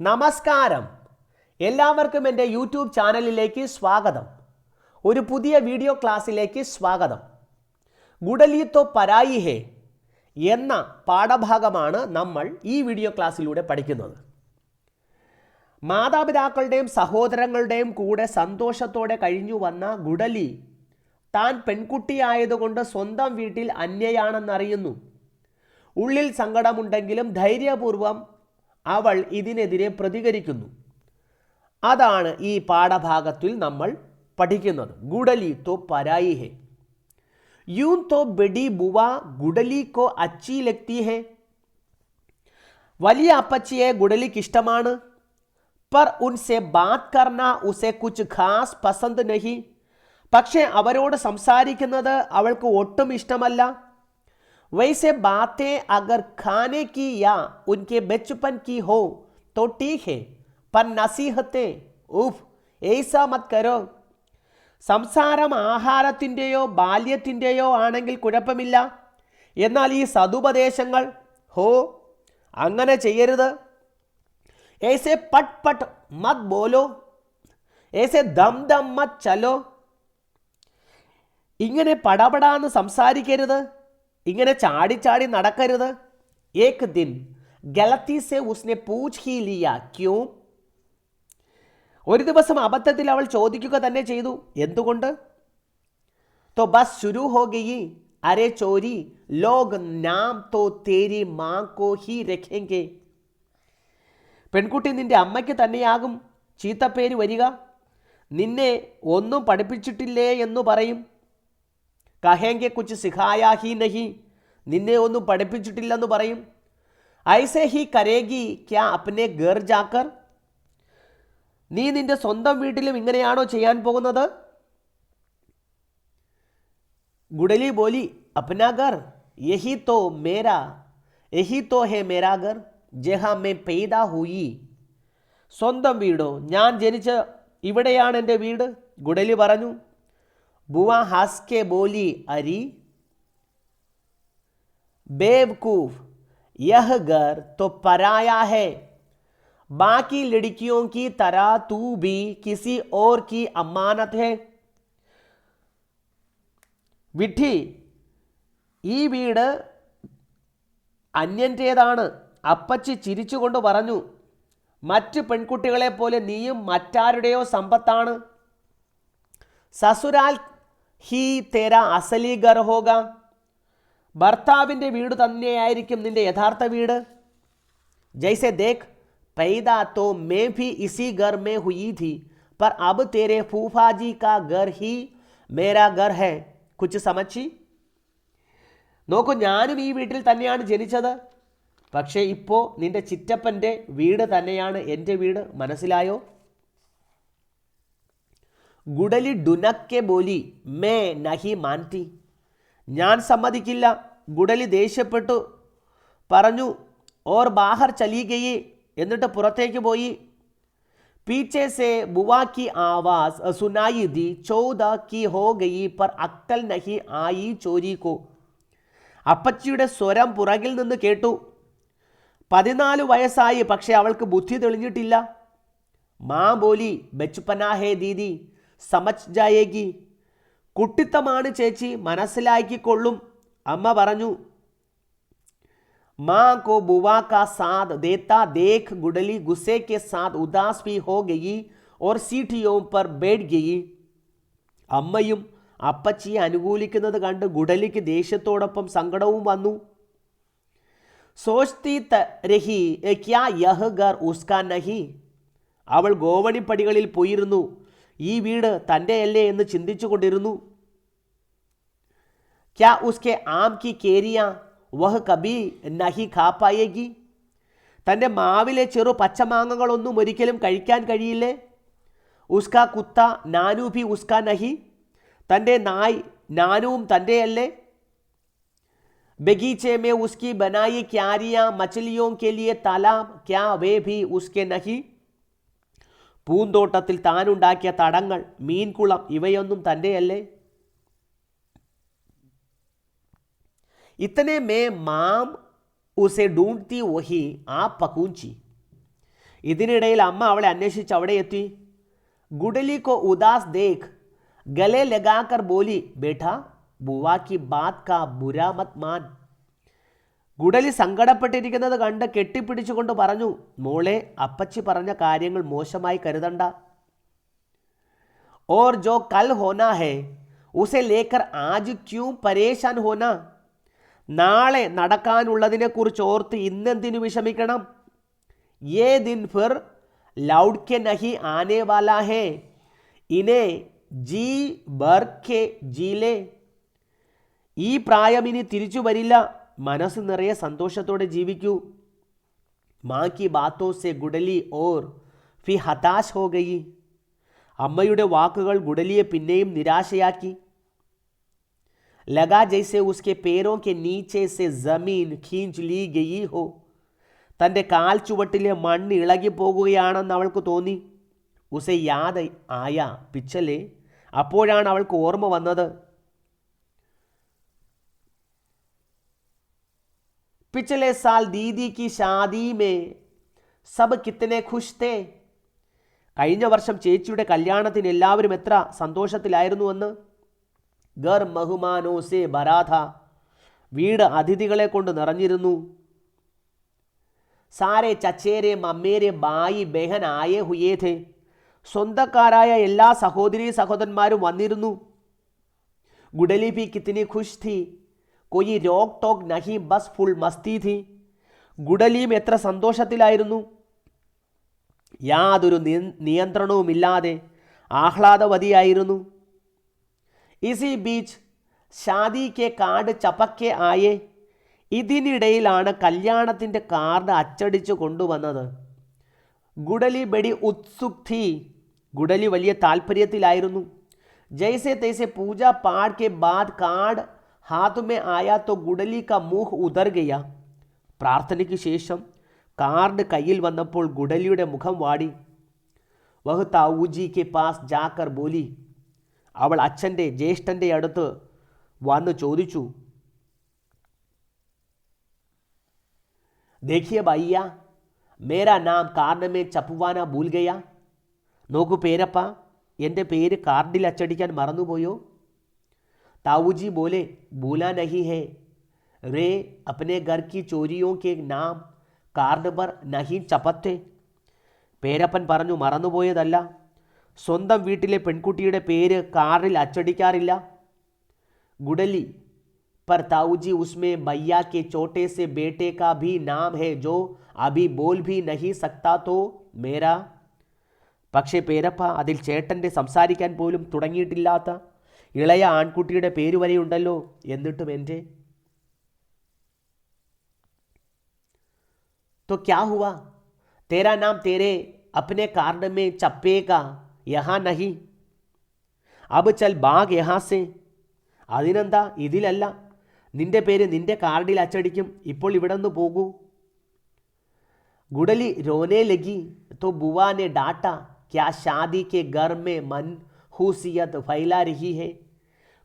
നമസ്കാരം. എല്ലാവർക്കും എൻ്റെ യൂട്യൂബ് ചാനലിലേക്ക് സ്വാഗതം. ഒരു പുതിയ വീഡിയോ ക്ലാസ്സിലേക്ക് സ്വാഗതം. ഗുഡലി തോ പരായി ഹേ എന്ന പാഠഭാഗമാണ് നമ്മൾ ഈ വീഡിയോ ക്ലാസ്സിലൂടെ പഠിക്കുന്നത്. മാതാപിതാക്കളുടെയും സഹോദരങ്ങളുടെയും കൂടെ സന്തോഷത്തോടെ കഴിഞ്ഞു വന്ന ഗുഡലി താൻ പെൺകുട്ടിയായതുകൊണ്ട് സ്വന്തം വീട്ടിൽ അന്യയാണെന്നറിയുന്നു. ഉള്ളിൽ സങ്കടമുണ്ടെങ്കിലും ധൈര്യപൂർവം അവൾ ഇതിനെതിരെ പ്രതികരിക്കുന്നു. അതാണ് ഈ പാഠഭാഗത്തിൽ നമ്മൾ പഠിക്കുന്നത്. ഗുഡലി തോ പരായി ഹേ. യൂं तो बड़ी बुआ गुडली को अच्छी लगती है. വലിയ അപ്പച്ചിയെ ഗുഡലിക്ക് ഇഷ്ടമാണ്. पर उनसे बात करना उसे कुछ खास पसंद नहीं. പക്ഷേ അവരോട് സംസാരിക്കുന്നത് അവൾക്ക് ഒട്ടും ഇഷ്ടമല്ല. वैसे बातें अगर खाने की या उनके बचपन की हो तो ठीक है, पर नसीहतें उफ ऐसा मत करो. സംസാരം ആഹാരത്തിൻ്റെയോ ബാല്യത്തിൻ്റെയോ ആണെങ്കിൽ കുഴപ്പമില്ല. എന്നാൽ ഈ സതുപദേശങ്ങൾ ഹോ അങ്ങനെ ചെയ്യരുത്. ऐसे पट पट मत बोलो, ऐसे दम दम मत चलो. ഇങ്ങനെ പടപടാന്ന് സംസാരിക്കരുത്, ഇങ്ങനെ ചാടി ചാടി നടക്കരുത്. ഏക് ദിൻ ഗലത്തി സെ ഉസ്നെ പൂച്ച് ഹി ലിയ ക്യോं. ഒരു ദിവസം അബദ്ധത്തിൽ അവൾ ചോദിക്കുക തന്നെ ചെയ്തു, എന്തുകൊണ്ട്? तो बस शुरू हो गई, अरे चोरी लोग नाम तो तेरी मां को ही रखेंगे. പെൺകുട്ടി നിന്റെ അമ്മയ്ക്ക് തന്നെയാകും ചീത്തപ്പേര് വരിക. നിന്നെ ഒന്നും പഠിപ്പിച്ചിട്ടില്ലേ എന്ന് പറയും. കഹേങ്കെ കുച്ച് സിഖായാ ഹി നഹി, നിന്നെ ഒന്നും പഠിപ്പിച്ചിട്ടില്ലെന്ന് പറയും. ഐസെ ഹി കരേഗി ക്യാ അപ്നെ ഘർ ജാക്കർ. നീ നിന്റെ സ്വന്തം വീട്ടിലും ഇങ്ങനെയാണോ ചെയ്യാൻ പോകുന്നത്? ഗുഡലി ബോലി അപ്നാ ഘർ യഹി തോ ഹേ മേരാ ഘർ ജഹാ മേ പൈദാ ഹുയി. സ്വന്തം വീടോ? ഞാൻ ജനിച്ച ഇവിടെയാണ് എൻ്റെ വീട്, ഗുഡലി പറഞ്ഞു. बुआ हंस के बोली, अरे बेवकूफ, यह घर तो पराया है. बाकी लड़कियों की तरह तू भी किसी और की अमानत है. വിഡ്ഢി, ഈ വീട് അന്യൻ്റേതാണ്. അപ്പച്ചി ചിരിച്ചുകൊണ്ട് പറഞ്ഞു. മറ്റ് പെൺകുട്ടികളെ പോലെ നീയും മറ്റാരുടെയോ സമ്പത്താണ്. സസുരാൽ ഹി തേര അസലി ഘർ ഹോഗ. ഭർത്താവിൻ്റെ വീട് തന്നെയായിരിക്കും നിന്റെ യഥാർത്ഥ വീട്. ജൈസെ ദേഖ് പൈദാ തോ മേ ഭി ഇസി ഘർ മേ ഹുയി ഥി, पर अब तेरे फूफाजी का घर ही मेरा घर है. കുച്ച് സമച്ചി. നോക്കൂ, ഞാനും ഈ വീട്ടിൽ തന്നെയാണ് ജനിച്ചത്, പക്ഷേ ഇപ്പോൾ നിന്റെ ചിറ്റപ്പൻ്റെ വീട് തന്നെയാണ് എൻ്റെ വീട്. മനസ്സിലായോ? ഗുഡലി ഡുനക്കെ ബോലി മേ നഹി മാൻതി. ഞാൻ സമ്മതിക്കില്ല, ഗുഡലി ദേഷ്യപ്പെട്ടു പറഞ്ഞു. ഓർ ബാഹർ ചലി ഗയി, എന്നിട്ട് പുറത്തേക്ക് പോയി. പീച്ചെ സെ ബുവാ की आवाज सुनाई दी, 14 की हो गई पर अक्कल नहीं आई चोरी को. അപ്പച്ചിയുടെ സ്വരം പുറകിൽ നിന്ന് കേട്ടു. 14 വയസ്സായി, പക്ഷെ അവൾക്ക് ബുദ്ധി തെളിഞ്ഞിട്ടില്ല. മാ ബോലി ബച്പനാ ഹേ ദീദി സമജ് ജായേഗി. കുട്ടിത്തമാണ് ചേച്ചി, മനസ്സിലാക്കിക്കൊള്ളും, അമ്മ പറഞ്ഞു. മാ കോ ബുവാ കാ സാഥ് ദേത്താ ദേഖ് ഗുഡലി ഗുസ്സേ കെ സാഥ് ഉദാസ് ഭി ഹോ ഗയി ഓർ സീഠിയോ പർ ബൈഠ് ഗയി. അമ്മയും അപ്പച്ചിയെ അനുകൂലിക്കുന്നത് കണ്ട് ഗുഡലിക്ക് ദേഷ്യത്തോടൊപ്പം സങ്കടവും വന്നു. സോച്തി രഹി ക്യാ യഹ് ഘർ ഉസ്കാ നഹി. അവൾ ഗോവണിപ്പടികളിൽ പോയിരുന്നു. ഈ വീട് തൻ്റെയല്ലേ എന്ന് ചിന്തിച്ചു കൊണ്ടിരുന്നു. ക്യാ ഉസ്കെ ആം കി കേരിയാ വഹ് കബി നഹി ഖാ പായേഗി. തൻ്റെ മാവിലെ ചെറു പച്ചമാങ്ങകളൊന്നും ഒരിക്കലും കഴിക്കാൻ കഴിയില്ലേ? ഉസ്കാ കുത്ത നാനു ഭി ഉസ്കാ നഹി. തൻ്റെ നായ് നാനുവും തൻ്റെയല്ലേ? ബഗീച്ചെ മേ ഉസ്കി ബനായി ക്യാരിയാ മച്ചലിയോ കെ ലിയെ താലാബ് ക്യാ വേ ഭി ഉസ്കെ നഹി. പൂന്തോട്ടത്തിൽ താനുണ്ടാക്കിയ തടങ്ങൾ, മീൻകുളം, ഇവയൊന്നും തൻ്റെയല്ലേ? ഇത്തനെ മേ മാം ഉസെ ഡൂണ്ട്തി വഹി ആ പകൂഞ്ചി. ഇതിനിടയിൽ അമ്മ അവളെ അന്വേഷിച്ച് അവിടെ എത്തി. ഗുഡലി കോ ഉദാസ് ദേഖ് ഗലെ ലഗാകർ ബോലി, ബേട്ടാ ബുവാ കി ബാത് കാ ബുരാ മത് മാൻ. ഗുഡലി സങ്കടപ്പെട്ടിരിക്കുന്നത് കണ്ട് കെട്ടിപ്പിടിച്ചുകൊണ്ട് പറഞ്ഞു, മോളെ, അപ്പച്ചി പറഞ്ഞ കാര്യങ്ങൾ മോശമായി കരുതണ്ട. ഓർ ജോ കൽ ഹോനാ ഹേ ഉസെ ലേക്കർ ആജ് ക്യൂ പരേശാൻ ഹോന. നാളെ നടക്കാനുള്ളതിനെ കുറിച്ച് ഓർത്ത് ഇന്നെന്തിനു വിഷമിക്കണം? യേ ദിൻ ഫിർ ലൗഡ് കെ നഹി ആനെ വാലാ ഹേ, ഇനെ ജി ഭർ കെ ജീലേ. ഈ പ്രായം ഇനി തിരിച്ചു വരില്ല, മനസ്സ് നിറയെ സന്തോഷത്തോടെ ജീവിക്കൂ. മാ കി ബാത്തോ സെ ഗുഡലി ഓർ ഫി ഹതാശ് ഹോ ഗയി. അമ്മയുടെ വാക്കുകൾ ഗുഡലിയെ പിന്നെയും നിരാശയാക്കി. ലഗാ ജൈസെ ഉസ്കെ പേരോ കെ നീച്ചെ സെ ജമീൻ ഖീഞ്ച് ലീ ഗയി ഹോ. തൻ്റെ കാൽ ചുവട്ടിലെ മണ്ണ് ഇളകിപ്പോകുകയാണെന്ന് അവൾക്ക് തോന്നി. ഉസെ യാദ് ആയ പിച്ചലെ. അപ്പോഴാണ് അവൾക്ക് ഓർമ്മ വന്നത്, पिछले साल दीदी की शादी में सब कितने खुश थे. കഴിഞ്ഞ വർഷം ചേച്ചിയുടെ കല്യാണത്തിന് എല്ലാവരും എത്ര സന്തോഷത്തിലായിരുന്നുവെന്ന്. ഗർ മെഹ്മാനോ സെ ഭരാ ഥാ. വീട് അതിഥികളെ കൊണ്ട് നിറഞ്ഞിരുന്നു. സാരെ ചച്ചേരെ മമ്മേരെ ബായി ബെഹൻ ആയേ ഹുയേ ഥേ. സ്വന്തക്കാരായ എല്ലാ സഹോദരീ സഹോദരന്മാരും വന്നിരുന്നു. ഗുഡലി ഭി കിത്തനി ഖുഷ് थी. कोई रोक टोक नहीं, बस फुल मस्ती थी. ഗുഡലിയും എത്ര സന്തോഷത്തിലായിരുന്നു. യാതൊരു നിയന്ത്രണവുമില്ലാതെ ആഹ്ലാദവതിയായിരുന്നു. ഇസി ബീച്ച് ഷാദി കെ കാർഡ് ചപക്കെ ആയേ. ഇതിനിടയിലാണ് കല്യാണത്തിൻ്റെ കാർഡ് അച്ചടിച്ചു കൊണ്ടുവന്നത്. ഗുഡലി ബഡി ഉത്സുക് थी. ഗുഡലി വലിയ താല്പര്യത്തിലായിരുന്നു. ജൈസെ തൈസെ പൂജ പാഠ് കെ ബാദ് കാർഡ് हाथ में आया तो गुडली का मुंह उधर गया. പ്രാർത്ഥനയ്ക്ക് ശേഷം കാർഡ് കയ്യിൽ വന്നപ്പോൾ ഗുഡലിയുടെ മുഖം വാടി. വഹ് താവൂജി കെ പാസ് ജാക്കർ ബോലി. അവൾ അച്ഛൻ്റെ ജ്യേഷ്ഠൻ്റെ അടുത്ത് വന്ന് ചോദിച്ചു, देखिए भैया मेरा नाम कार्ड में छपवाना भूल गया. നോക്കൂ പേരപ്പ, എൻ്റെ പേര് കാർഡിൽ അച്ചടിക്കാൻ മറന്നുപോയോ? ताऊजी बोले, भूला नहीं है रे, अपने घर की चोरियों के नाम कार्ड पर नहीं चपते. പേരപ്പൻ പറഞ്ഞു, മറന്നുപോയതല്ല, സ്വന്തം വീട്ടിലെ പെൺകുട്ടിയുടെ പേര് കാർഡിൽ അച്ചടിക്കാറില്ല. गुडली पर ताऊजी उसमें भैया के छोटे से बेटे का भी नाम है जो अभी बोल भी नहीं सकता तो मेरा. പക്ഷേ പേരപ്പ, അതിൽ ചേട്ടൻ്റെ സംസാരിക്കാൻ പോലും തുടങ്ങിയിട്ടില്ലാത്ത ഇളയ ആൺകുട്ടിയുടെ പേര് വരെയുണ്ടല്ലോ, എന്നിട്ടും എൻ്റെ. तो क्या हुआ, तेरा नाम तेरे अपने कार्ड में छपेगा, यहाँ नहीं. अब चल भाग यहाँ से. അതിനെന്താ, ഇതിലല്ല, നിന്റെ പേര് നിന്റെ കാർഡിൽ അച്ചടിക്കും, ഇപ്പോൾ ഇവിടെ നിന്ന് പോകൂ. गुडली रोने लगी तो बुआ ने डांटा, क्या शादी के घर में मनहूसियत फैला रही है.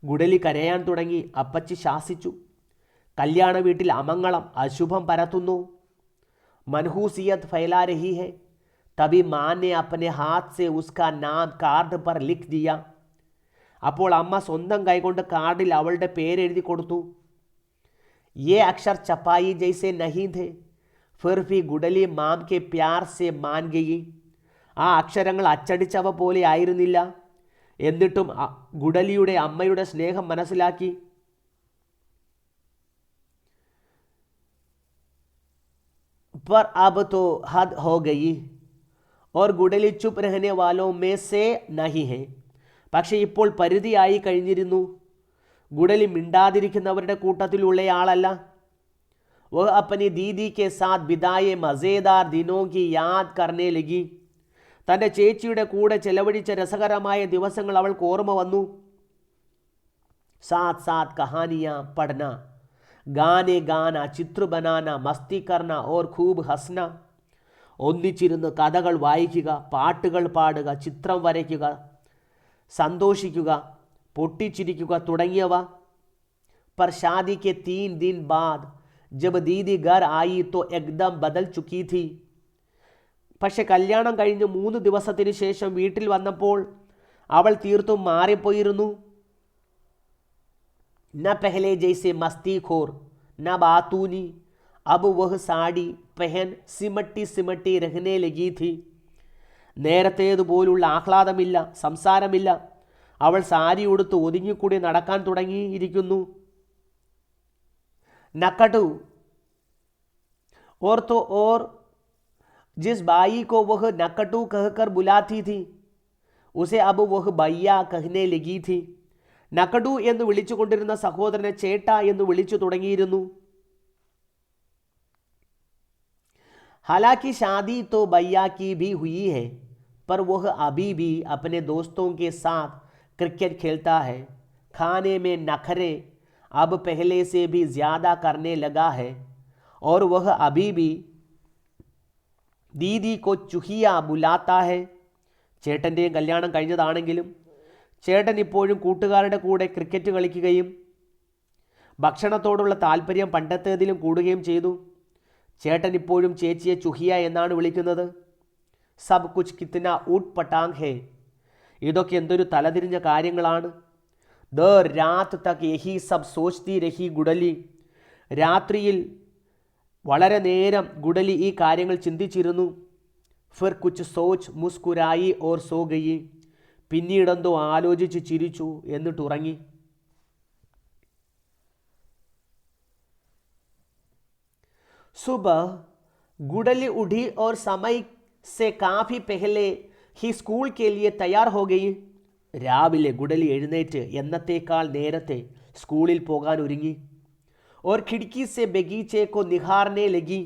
ഗുഡലി കരയാൻ തുടങ്ങി. അപ്പച്ചി ശാസിച്ചു, കല്യാണ വീട്ടിൽ അമംഗളം, അശുഭം പരത്തുന്നു. मनहूसियत फैला रही है. तभी माँ ने अपने हाथ से उसका नाम कार्ड पर लिख दिया. അപ്പോൾ അമ്മ സ്വന്തം കൈകൊണ്ട് കാർഡിൽ അവളുടെ പേരെഴുതി കൊടുത്തു. ये अक्षर छपाई जैसे नहीं थे, फिर भी गुडली माम के प्यार से मान गई. ആ അക്ഷരങ്ങൾ അച്ചടിച്ചവ പോലെ ആയിരുന്നില്ല, എന്നിട്ടും ഗുഡലിയുടെ അമ്മയുടെ സ്നേഹം മനസ്സിലാക്കി. पर अब तो हद हो गई और गुडली चुप रहने वालों में से नहीं है. പക്ഷേ ഇപ്പോൾ പരിധിയായി കഴിഞ്ഞിരുന്നു. ഗുഡലി മിണ്ടാതിരിക്കുന്നവരുടെ കൂട്ടത്തിലുള്ളയാളല്ല. वह अपनी दीदी के साथ बिताए मज़ेदार दिनों की याद करने लगी. തൻ്റെ ചേച്ചിയുടെ കൂടെ ചെലവഴിച്ച രസകരമായ ദിവസങ്ങൾ അവൾക്ക് ഓർമ്മ വന്നു. साथ साथ कहानियाँ पढ़ना, गाने गाना, चित्र बनाना, मस्ती करना और खूब हंसना. ഒന്നിച്ചിരുന്ന് കഥകൾ വായിക്കുക, പാട്ടുകൾ പാടുക, ചിത്രം വരയ്ക്കുക, സന്തോഷിക്കുക, പൊട്ടിച്ചിരിക്കുക തുടങ്ങിയവ. पर शादी के 3 दिन बाद जब दीदी घर आई तो एकदम बदल चुकी थी. പക്ഷെ കല്യാണം കഴിഞ്ഞ് 3 ദിവസത്തിന് ശേഷം വീട്ടിൽ വന്നപ്പോൾ അവൾ തീർത്തും മാറിപ്പോയിരുന്നു. ന പെഹലെ ജൈസെ മസ്തിഖോർ ന ബാത്തൂനി അബ് വഹ് സാഡി പെഹൻ സിമട്ടി സിമട്ടി രഹ്നെ ലഗി ഥി. നേരത്തേതുപോലുള്ള ആഹ്ലാദമില്ല, സംസാരമില്ല. അവൾ സാരി ഉടുത്ത് ഒതുങ്ങിക്കൂടി നടക്കാൻ തുടങ്ങിയിരിക്കുന്നു. നക്കടു और तो और जिस बाई को वह नकटू कहकर बुलाती थी उसे अब वह भैया कहने लगी थी. നക്കടു എന്ന് വിളിച്ചുകൊണ്ടിരുന്ന സഹോദരനെ ചേട്ട എന്ന് വിളിച്ചു തുടങ്ങിയിരുന്നു. हालांकि शादी तो भैया की भी हुई है पर वह अभी भी अपने दोस्तों के साथ क्रिकेट खेलता है. खाने में नखरे अब पहले से भी ज़्यादा करने लगा है और वह अभी भी दीदी को चुहिया बुलाता है. ചേട്ടൻ്റെയും കല്യാണം കഴിഞ്ഞതാണെങ്കിലും ചേട്ടൻ ഇപ്പോഴും കൂട്ടുകാരുടെ കൂടെ ക്രിക്കറ്റ് കളിക്കുകയും ഭക്ഷണത്തോടുള്ള താല്പര്യം പണ്ടത്തേതിലും കൂടുകയും ചെയ്തു. ചേട്ടൻ ഇപ്പോഴും ചേച്ചിയെ ചുഹിയ എന്നാണ് വിളിക്കുന്നത്. സബ് കുച്ച് കിത്ന ഊട്ട് പട്ടാങ് ഹേ. ഇതൊക്കെ എന്തൊരു തലതിരിഞ്ഞ കാര്യങ്ങളാണ്. There Raat Tak യഹി sub സോച്തി രഹി ഗുഡലി. രാത്രിയിൽ വളരെ നേരം ഗുഡലി ഈ കാര്യങ്ങൾ ചിന്തിച്ചിരുന്നു. ഫിർ കുച്ച് സോച്ച് മുസ്കുരായി ഓർ സോ ഗയി. പിന്നീടെന്തോ ആലോചിച്ച് ചിരിച്ചു എന്നിട്ട് ഉറങ്ങി. सुबह गुडली उठी और समय से काफ़ी पहले ही स्कूल के लिए तैयार हो गई. രാവിലെ ഗുഡലി എഴുന്നേറ്റ് എന്നത്തേക്കാൾ നേരത്തെ സ്കൂളിൽ പോകാൻ ഒരുങ്ങി. और खिड़की से बगीचे को निहारने लगी.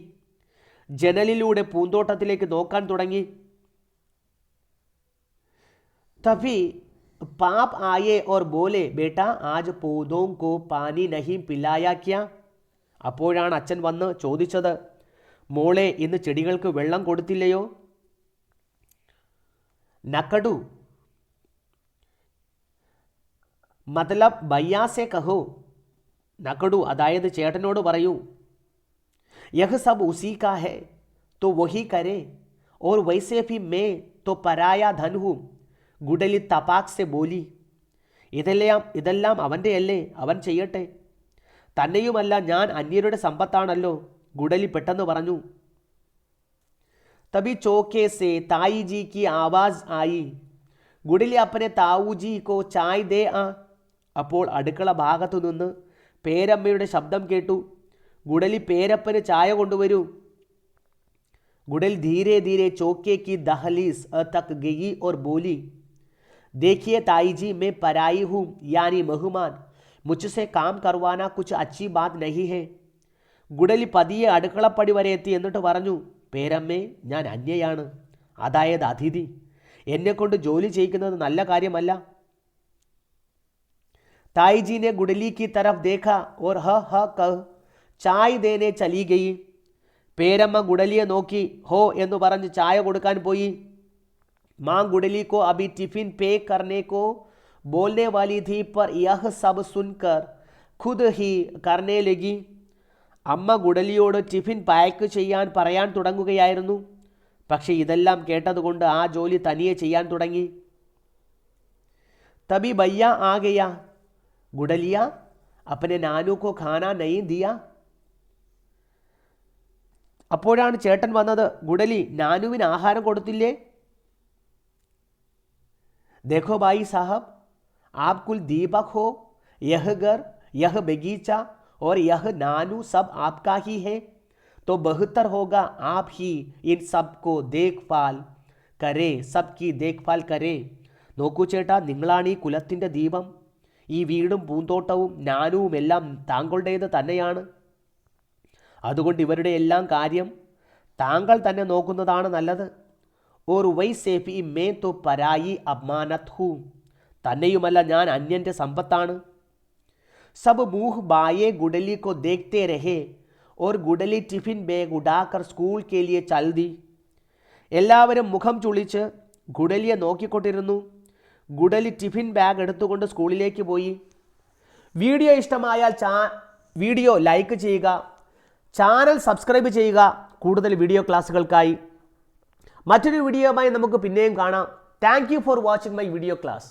ജനലിലൂടെ പൂന്തോട്ടത്തിലേക്ക് നോക്കാൻ തുടങ്ങി. तभी पाप आए और बोले बेटा आज पौधों को पानी नहीं पिलाया क्या. അപ്പോഴാണ് അച്ഛൻ വന്ന് ചോദിച്ചത്, മോളെ ഇന്ന് ചെടികൾക്ക് വെള്ളം കൊടുത്തില്ലയോ. നക്കടു മതലബ് ഭയ്യാസെ കഹോ. നക്കടു അതായത് ചേട്ടനോട് പറയൂ. യഹ് സബ് ഉസി കാ ഹെ तो वही करे और वैसे भी मैं तो पराया धन हूँ. ഗുഡലി തപാക് സെ ബോലി. ഇതെല്ലാം അവൻ്റെയല്ലേ, അവൻ ചെയ്യട്ടെ. തന്നെയുമല്ല ഞാൻ അന്യരുടെ സമ്പത്താണല്ലോ. ഗുഡലി പെട്ടെന്ന് പറഞ്ഞു. തബി ചോക്കെ സെ തായി ജി കി ആവാസ് ആയി. ഗുഡലി അപ്പനെ താവൂജി കോ ചായ് ദേ ആ. അപ്പോൾ അടുക്കള ഭാഗത്തു നിന്ന് പേരമ്മയുടെ ശബ്ദം കേട്ടു. ഗുഡലി പേരപ്പന് ചായ കൊണ്ടുവരൂ. गुडल धीरे धीरे चौके की दहलीज तक गई और बोली, देखिए ताई जी मैं पराई हूँ यानी मेहमान. मुझसे काम करवाना कुछ अच्छी बात नहीं है. ഗുഡലി പതിയെ അടുക്കളപ്പടി വരെ എത്തി എന്നിട്ട് പറഞ്ഞു, പേരമ്മേ ഞാൻ അന്യയാണ്, അതായത് അതിഥി. എന്നെക്കൊണ്ട് ജോലി ചെയ്യിക്കുന്നത് നല്ല കാര്യമല്ല. ताई जी ने गुडली की तरफ देखा और ह कह चाय देने चली गई. പേരമ്മ ഗുഡലിയെ നോക്കി ഹോ എന്ന് പറഞ്ഞ് ചായ കൊടുക്കാൻ പോയി. മാँ गुडली को अभी टिफिन पैक करने को बोलने वाली थी पर यह सब सुनकर खुद ही करने लगी. അമ്മ ഗുഡലിയോട് ടിഫിൻ പാക്ക് ചെയ്യാൻ പറയാൻ തുടങ്ങുകയായിരുന്നു. പക്ഷേ ഇതെല്ലാം കേട്ടതുകൊണ്ട് ആ ജോലി തനിയെ ചെയ്യാൻ തുടങ്ങി. തബി ഭയ്യ ആ ഗയ. ഗുഡലിയ അപ്പനെ നാനു കോ ഖാന നഹീ ദിയ. അപ്പോഴാണ് ചേട്ടൻ വന്നത്. ഗുഡലി നാനുവിന് ആഹാരം കൊടുത്തില്ലേ. देखो भाई साहब आप कुल दीपक हो. यह घर, यह बगीचा और यह नानू सब आपका ही है. तो बेहतर होगा आप ही इन सब को देखभाल करें, सबकी देखभाल करें. നോക്കൂ ചേട്ടാ, നിങ്ങളാണ് ഈ കുലത്തിൻ്റെ ദീപം. ഈ വീടും പൂന്തോട്ടവും നാനുവും എല്ലാം താങ്കളുടേത് തന്നെയാണ്. അതുകൊണ്ട് ഇവരുടെ എല്ലാം കാര്യം താങ്കൾ തന്നെ നോക്കുന്നതാണ് നല്ലത്. ഓർ വൈസേ ഭി മേ തോ പരായി അമാനത് ഹൂ. തന്നെയുമല്ല ഞാൻ അന്യൻ്റെ സമ്പത്താണ്. സബ് മൂഹ് ബായേ ഗുഡലി കോ ദേഖ്തേ രഹേ ഓർ ഗുഡലി ടിഫിൻ ബാഗ് ഉടാക്കർ സ്കൂൾ കെ ലിയെ ചൽ ദി. എല്ലാവരും മുഖം ചുളിച്ച് ഗുഡലിയെ നോക്കിക്കൊണ്ടിരുന്നു. ഗുഡലി ടിഫിൻ ബാഗ് എടുത്തുകൊണ്ട് സ്കൂളിലേക്ക് പോയി. വീഡിയോ ഇഷ്ടമായാൽ വീഡിയോ ലൈക്ക് ചെയ്യുക, ചാനൽ സബ്സ്ക്രൈബ് ചെയ്യുക. കൂടുതൽ വീഡിയോ ക്ലാസ്സുകൾക്കായി മറ്റൊരു വീഡിയോയുമായി നമുക്ക് പിന്നെയും കാണാം. Thank you for watching my video class.